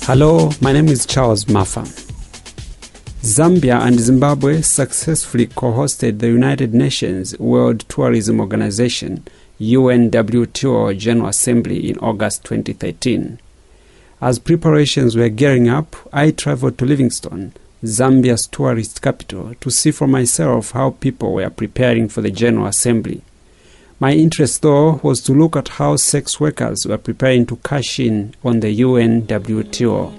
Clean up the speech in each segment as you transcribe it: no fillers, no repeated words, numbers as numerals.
Hello, my name is Charles Mafa. Zambia and Zimbabwe successfully co-hosted the United Nations World Tourism Organization UNWTO General Assembly in August 2013. As preparations were gearing up, I traveled to Livingstone, Zambia's tourist capital, to see for myself how people were preparing for the General Assembly. My interest, though, was to look at how sex workers were preparing to cash in on the UNWTO.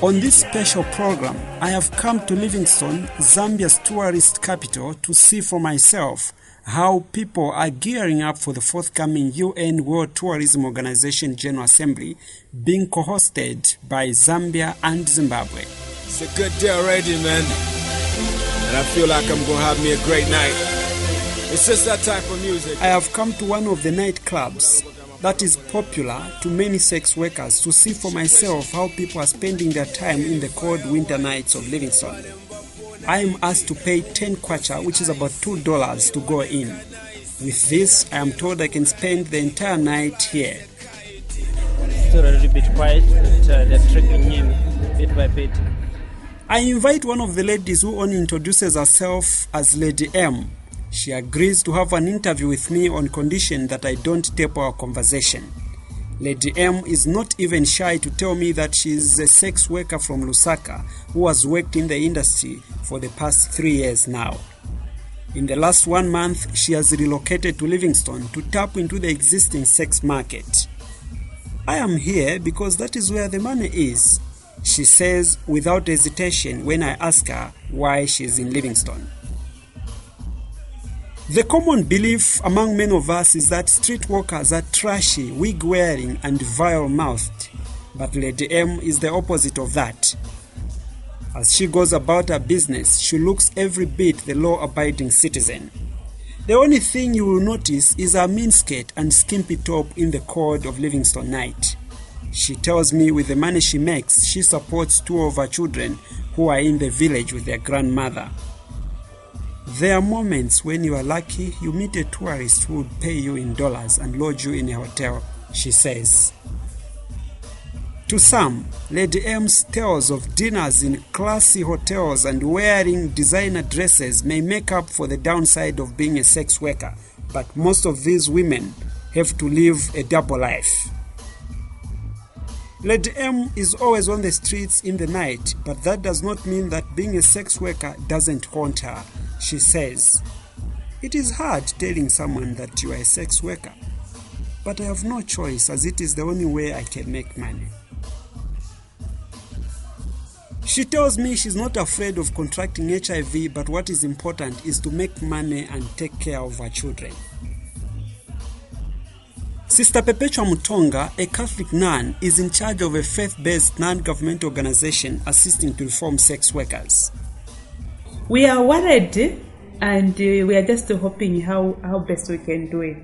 On this special program, I have come to Livingstone, Zambia's tourist capital, to see for myself how people are gearing up for the forthcoming UN World Tourism Organization General Assembly being co-hosted by Zambia and Zimbabwe. It's a good day already, man. And I feel like I'm going to have me a great night. It's just that type of music. I have come to one of the nightclubs that is popular to many sex workers to see for myself how people are spending their time in the cold winter nights of Livingstone. I am asked to pay 10 kwacha, which is about $2 to go in. With this, I am told I can spend the entire night here. Still a little bit quiet, but they're trickling in bit by bit. I invite one of the ladies who only introduces herself as Lady M. She agrees to have an interview with me on condition that I don't tape our conversation. Lady M is not even shy to tell me that she is a sex worker from Lusaka who has worked in the industry for the past 3 years now. In the last 1 month, she has relocated to Livingstone to tap into the existing sex market. I am here because that is where the money is, she says without hesitation when I ask her why she is in Livingstone. The common belief among many of us is that street workers are trashy, wig-wearing and vile-mouthed. But Lady M is the opposite of that. As she goes about her business, she looks every bit the law-abiding citizen. The only thing you will notice is her miniskirt and skimpy top in the cold of Livingstone night. She tells me with the money she makes, she supports 2 of her children who are in the village with their grandmother. There are moments when you are lucky you meet a tourist who would pay you in dollars and lodge you in a hotel, she says. To some, Lady M's tales of dinners in classy hotels and wearing designer dresses may make up for the downside of being a sex worker, but most of these women have to live a double life. Lady M is always on the streets in the night, but that does not mean that being a sex worker doesn't haunt her. She says, "It is hard telling someone that you are a sex worker, but I have no choice as it is the only way I can make money." She tells me she's not afraid of contracting HIV, but what is important is to make money and take care of her children. Sister Perpetua Mutonga, a Catholic nun, is in charge of a faith-based non-government organization assisting to reform sex workers. We are worried and we are just hoping how best we can do it.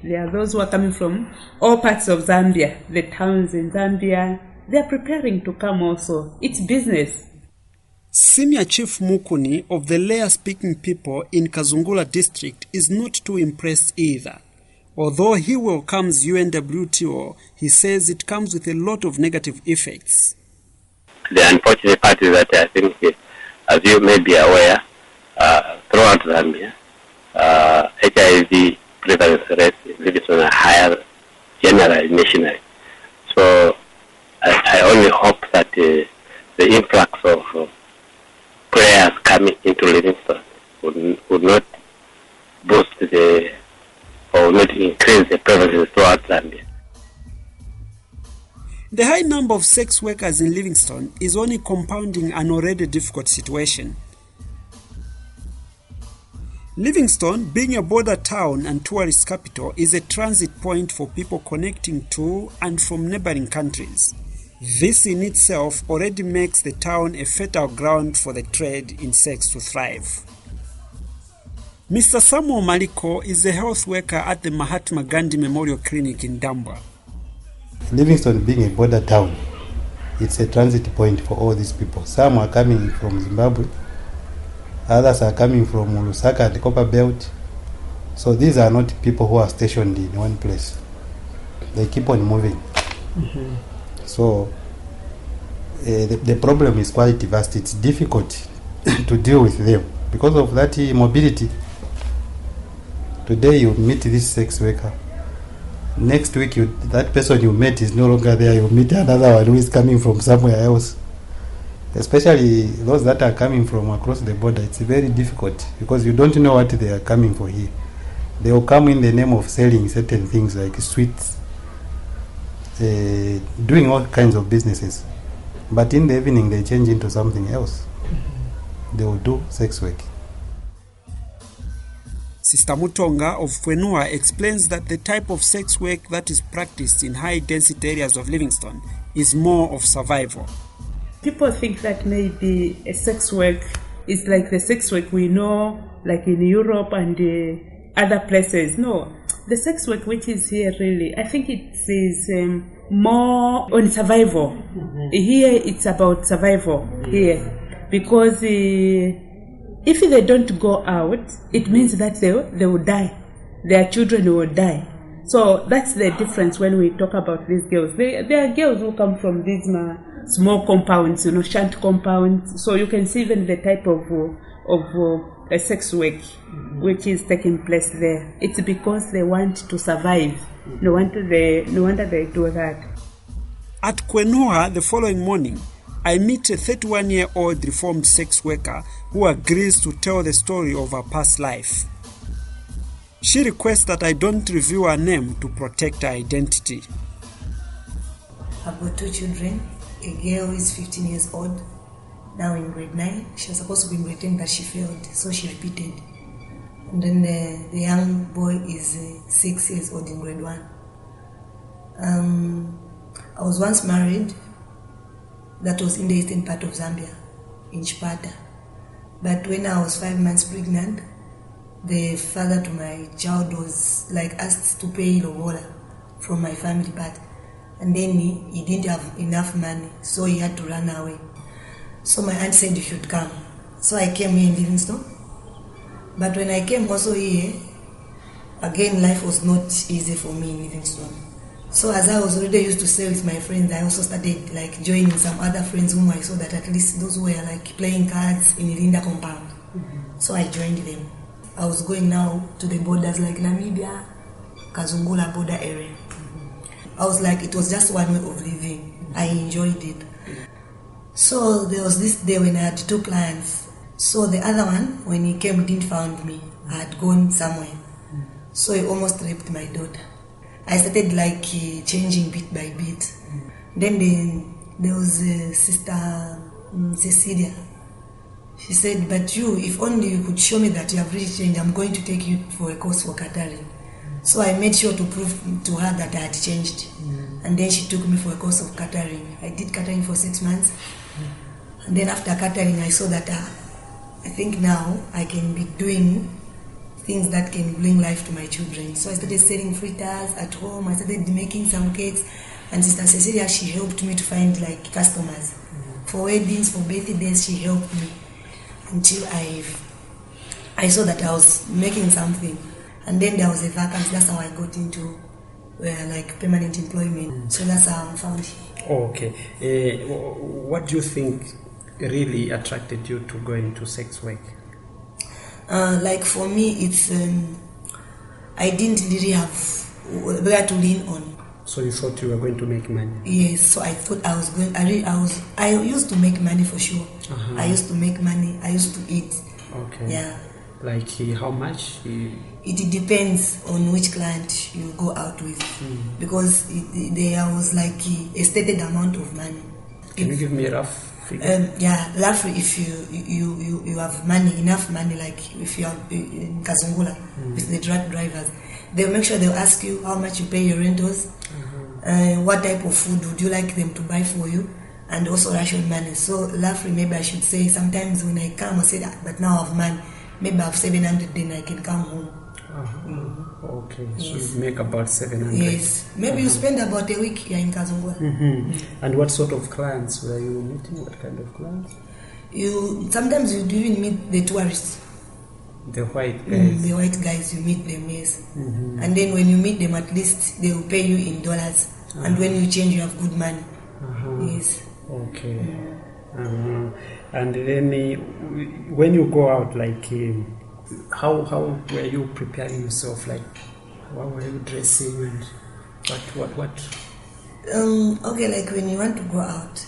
There are those who are coming from all parts of Zambia, the towns in Zambia. They are preparing to come also. It's business. Senior Chief Mukuni of the Lea-speaking people in Kazungula district is not too impressed either. Although he welcomes UNWTO, he says it comes with a lot of negative effects. The unfortunate part is that I think, as you may be aware, throughout Zambia, HIV prevalence rates in Livingstone are higher generally, nationally. So I only hope that the influx of players coming into Livingstone would not boost or not increase the prevalence throughout Zambia. The high number of sex workers in Livingstone is only compounding an already difficult situation. Livingstone, being a border town and tourist capital, is a transit point for people connecting to and from neighboring countries. This in itself already makes the town a fertile ground for the trade in sex to thrive. Mr. Samuel Maliko is a health worker at the Mahatma Gandhi Memorial Clinic in Indaba. Livingstone being a border town, it's a transit point for all these people. Some are coming from Zimbabwe, Others are coming from Lusaka and Copper Belt. So these are not people who are stationed in one place. They keep on moving. So the problem is quite vast. It's difficult to deal with them because of that mobility. Today you meet this sex worker. Next week that person you met is no longer there. You meet another one who is coming from somewhere else. Especially those that are coming from across the border, it's very difficult because you don't know what they are coming for here. They will come in the name of selling certain things like sweets, doing all kinds of businesses. But in the evening they change into something else. They will do sex work. Sister Mutonga of Kwenua explains that the type of sex work that is practiced in high-density areas of Livingstone is more of survival. People think that maybe a sex work is like the sex work we know, like in Europe and other places. No, the sex work which is here really, I think it is more on survival. Here it's about survival here, because if they don't go out, it means that they will die. Their children will die. So that's the difference when we talk about these girls. They are girls who come from these small compounds, shunt compounds. So you can see even the type of a sex work which is taking place there. It's because they want to survive. No wonder they do that. At Kwenua the following morning, I meet a 31-year-old reformed sex worker who agrees to tell the story of her past life. She requests that I don't reveal her name to protect her identity. I've got 2 children. A girl is 15 years old, now in grade 9. She was supposed to be in grade 10, but she failed, so she repeated. And then the young boy is 6 years old in grade 1. I was once married. That was in the eastern part of Zambia, in Chipata. But when I was 5 months pregnant, the father to my child was asked to pay lobola from my family part. And then he didn't have enough money, so he had to run away. So my aunt said you should come. So I came here in Livingstone. But when I came also here, again life was not easy for me in Livingstone. So as I was already used to stay with my friends, I also started joining some other friends whom I saw that at least those were playing cards in Irinda compound. So I joined them. I was going now to the borders like Namibia, Kazungula border area. I was it was just one way of living. I enjoyed it. So there was this day when I had 2 clients. So the other one, when he came, didn't find me. I had gone somewhere. So he almost raped my daughter. I started changing bit by bit. Then there was Sister Cecilia. She said, but you, if only you could show me that you have really changed, I'm going to take you for a course for catering. So I made sure to prove to her that I had changed. And then she took me for a course of catering. I did catering for 6 months. And then after catering, I saw that I think now I can be doing things that can bring life to my children. So I started selling fritters at home. I started making some cakes. And Sister Cecilia, she helped me to find customers. For weddings, for birthdays, she helped me. Until I saw that I was making something. And then there was a vacancy. That's how I got into permanent employment. So that's how I found here. Okay. What do you think really attracted you to go into sex work? For me, it's I didn't really have where to lean on. So you thought you were going to make money? Yes. So I thought I was going. I used to make money for sure. I used to make money. I used to eat. Okay. Yeah. How much? It depends on which client you go out with, because there was a stated amount of money. Can you give me a rough figure? Roughly, if you have money, enough money, if you are in Kazungula with the truck drivers, they'll make sure they'll ask you how much you pay your rentals, what type of food would you like them to buy for you, and also ration money. So roughly, maybe I should say sometimes when I come, I say that, but now I have money. Maybe I have 700, then I can come home. Okay, yes. So you make about 700. Yes, maybe you spend about a week here in Kazungula. And what sort of clients were you meeting? What kind of clients? Sometimes you do even meet the tourists. The white guys. The white guys, you meet them, yes. And then when you meet them, at least they will pay you in dollars. And when you change, you have good money. Yes. Okay. And then when you go out, like, how were you preparing yourself? Like, how were you dressing and what? Okay, like when you want to go out,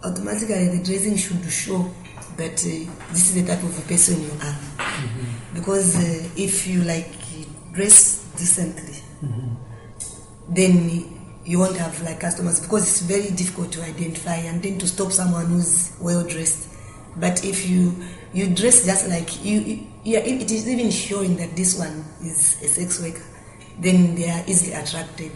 automatically the dressing should show that this is the type of a person you are. Because if you like dress decently, then you won't have like customers, because it's very difficult to identify and then to stop someone who's well dressed. But if you dress just like it is even showing that this one is a sex worker, then they are easily attracted.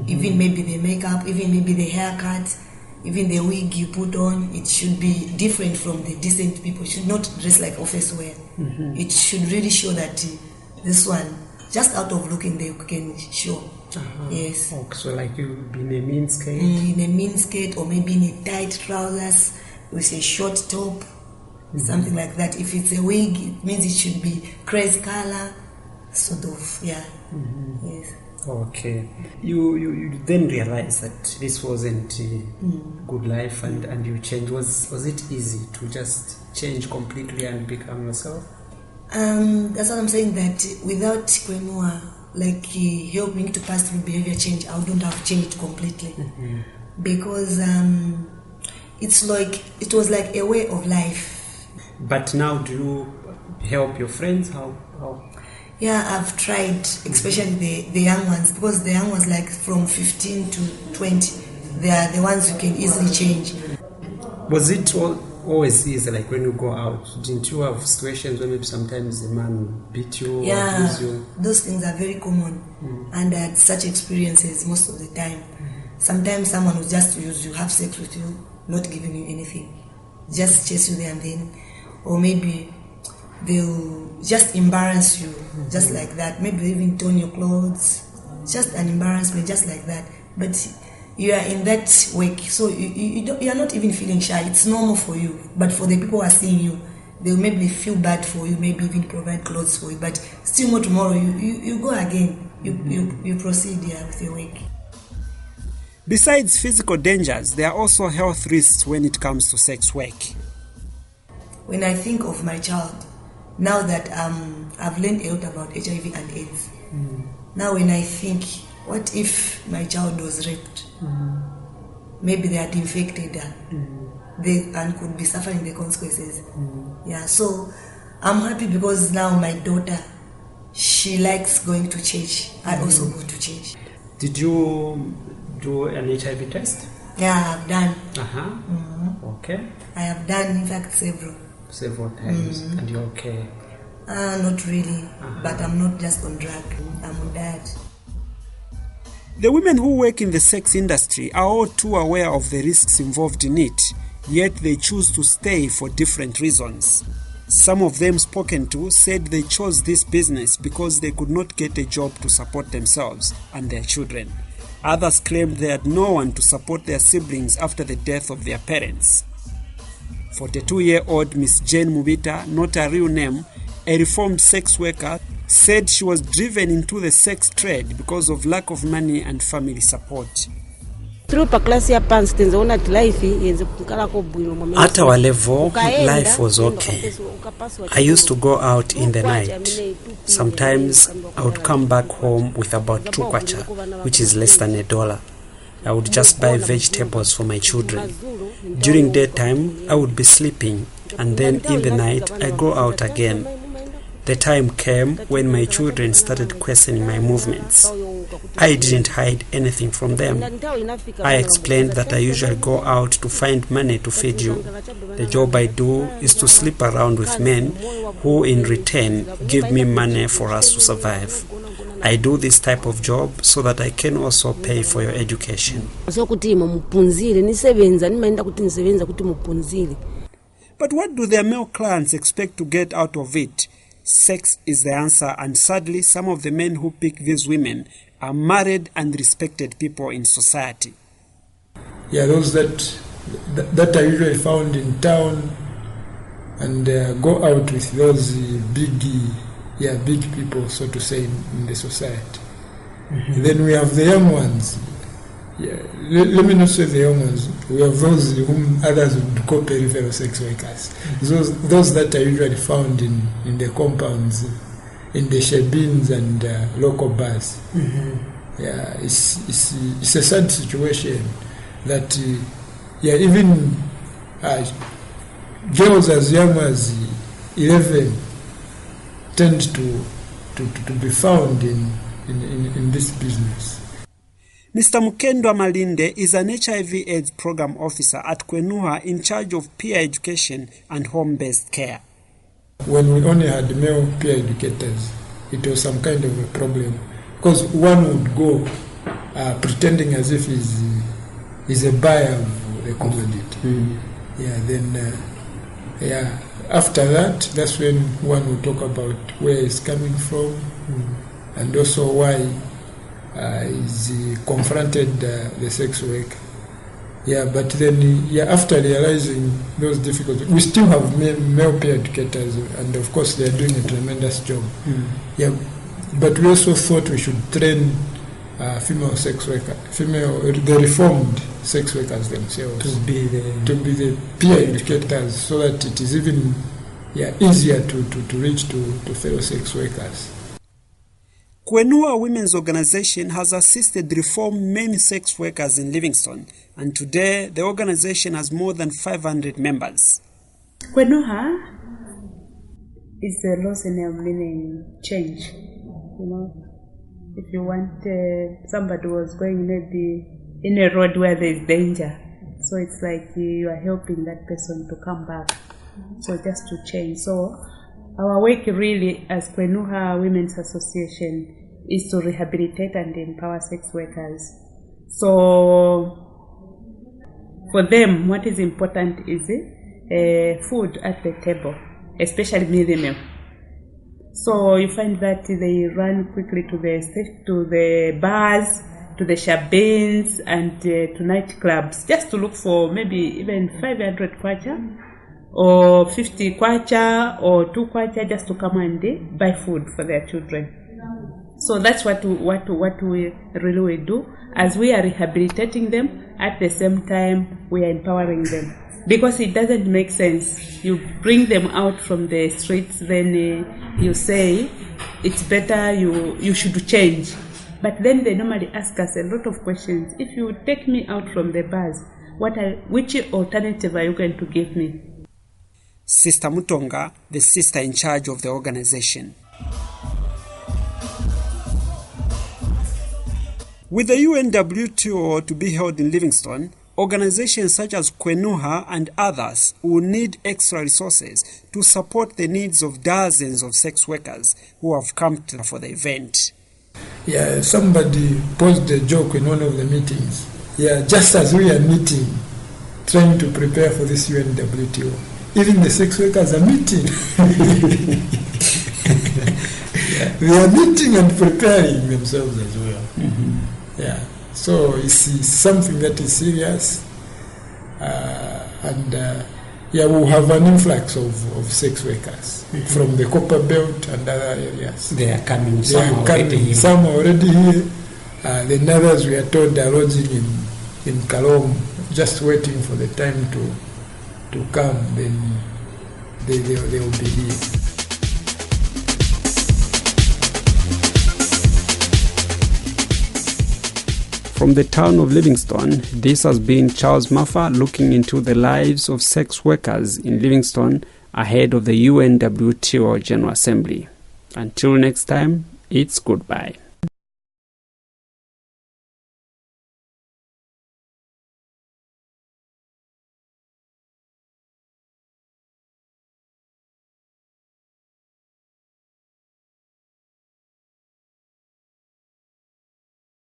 Even maybe the makeup, even maybe the haircut, even the wig you put on, it should be different from the decent people. It should not dress like office wear. It should really show that this one, just out of looking, they can show. Yes. Okay, so like you be in a mean skirt? In a mean skirt, or maybe in a tight trousers with a short top, something like that. If it's a wig, it means it should be crazy color, sort of, yeah. Yes. Okay. You then realized that this wasn't good life and you changed. Was it easy to just change completely and become yourself? That's what I'm saying, that without Kwemua like helping to pass through behavior change, I wouldn't have changed completely. Because it was like a way of life. But now do you help your friends? How? Yeah, I've tried, especially the young ones, because the young ones, like from 15 to 20, they are the ones who can easily change. Was it always easy, like when you go out? Didn't you have situations where maybe sometimes the man beat you or abuse you? Those things are very common, and I had such experiences most of the time. Sometimes someone will just use you, have sex with you, not giving you anything, just chase you there and then, or maybe they'll just embarrass you, just like that. Maybe even torn your clothes, just an embarrassment, just like that. But you are in that wake, so you are not even feeling shy. It's normal for you, but for the people who are seeing you, they'll maybe feel bad for you, maybe even provide clothes for you. But still more tomorrow, you go again, you proceed with your wake. Besides physical dangers, there are also health risks when it comes to sex work. When I think of my child, now that I've learned a lot about HIV and AIDS, now when I think, what if my child was raped? Maybe they had infected her, and could be suffering the consequences. Yeah, so I'm happy because now my daughter, she likes going to church. I also go to church. Did you do an HIV test? Yeah, I've done. Okay. I have done, in fact, several times. And you're okay? Not really, but I'm not just on drug. I'm on diet. The women who work in the sex industry are all too aware of the risks involved in it, yet they choose to stay for different reasons. Some of them spoken to said they chose this business because they could not get a job to support themselves and their children. Others claimed they had no one to support their siblings after the death of their parents. 42-year-old Miss Jane Mubita, not a real name, a reformed sex worker, said she was driven into the sex trade because of lack of money and family support. At our level, life was okay. I used to go out in the night. Sometimes I would come back home with about 2 kwacha, which is less than $1. I would just buy vegetables for my children. During daytime, I would be sleeping, and then in the night, I go out again. The time came when my children started questioning my movements. I didn't hide anything from them. I explained that I usually go out to find money to feed you. The job I do is to sleep around with men who in return give me money for us to survive. I do this type of job so that I can also pay for your education. But what do their male clients expect to get out of it? Sex is the answer, and sadly, some of the men who pick these women are married and respected people in society. Yeah, those that are usually found in town and go out with those big people, so to say, in the society. Mm-hmm. Then we have the young ones. Yeah, let me not say the young ones. We have those whom others would call peripheral sex workers. Mm-hmm. Those that are usually found in the compounds, in the shebins and local bars. Mm-hmm. Yeah, it's a sad situation that even girls as young as 11 tend to be found in this business. Mr. Mukendwa Malinde is an HIV/AIDS program officer at Kwenuha in charge of peer education and home-based care. When we only had male peer educators, it was some kind of a problem, because one would go pretending as if he's a buyer of the commodity. Mm-hmm. Yeah, then after that, that's when one will talk about where it's coming from, and also why is confronted the sex worker. Yeah, but then after realizing those difficulties, we still have male peer educators, and of course they are doing a tremendous job. Yeah, but we also thought we should train female sex workers, the reformed sex workers themselves to be the peer educators, so that it is even easier to reach to fellow sex workers. Kwenuha Women's Organization has assisted reform many sex workers in Livingstone, and today the organization has more than 500 members. Kwenuha is the Losinel meaning change. If you want somebody was going maybe in a road where there is danger, so it's like you are helping that person to come back, so just to change. So our work really as Kwenuha Women's Association is to rehabilitate and empower sex workers. So for them, what is important is food at the table, especially meal. So you find that they run quickly to the bars, to the shabins, and to nightclubs, just to look for maybe even 500 kwacha, or 50 kwacha, or 2 kwacha, just to come and buy food for their children. So that's what we really do, as we are rehabilitating them. At the same time, we are empowering them, because it doesn't make sense. You bring them out from the streets, then you say it's better, you should change. But then they normally ask us a lot of questions. If you take me out from the bars, which alternative are you going to give me? Sister Mutonga, the sister in charge of the organization. With the UNWTO to be held in Livingstone, organizations such as Kwenuha and others will need extra resources to support the needs of dozens of sex workers who have come for the event. Yeah, somebody posed a joke in one of the meetings. Yeah, just as we are meeting, trying to prepare for this UNWTO, even the sex workers are meeting. They are meeting and preparing themselves as well. Mm-hmm. Yeah, so it's something that is serious, and we'll have an influx of sex workers from the Copper Belt and other areas. They are coming. Some are already here. Then others, we are told, are lodging in Kalom, just waiting for the time to come. Then they will be here. From the town of Livingstone, this has been Charles Maffa looking into the lives of sex workers in Livingstone ahead of the UNWTO General Assembly. Until next time, it's goodbye.